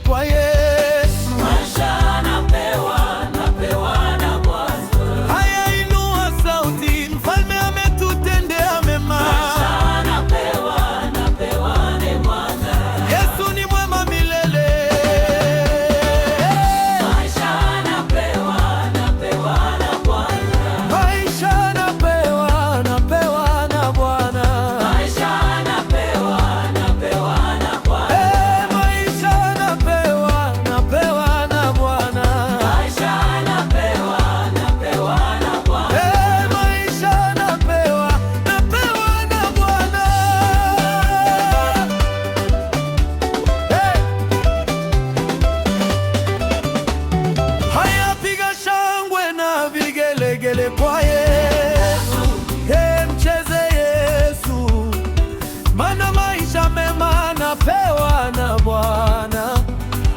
Kwa Yesu maisha napewa na Bwana. Haya, inua sauti, mfalme ametutendea mema. Maisha napewa na Bwana. Yesu ni mwema milele. Maisha napewa na Bwana. Maisha napewa na Bwana. Maisha napewa na Bwana. Kwa Yesu, mcheze Yesu, mana maisha mema napewa na Bwana.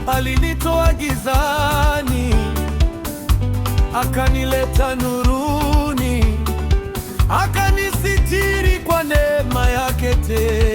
Alinitoa gizani akanileta nuruni, akanisitiri kwa neema yake tele.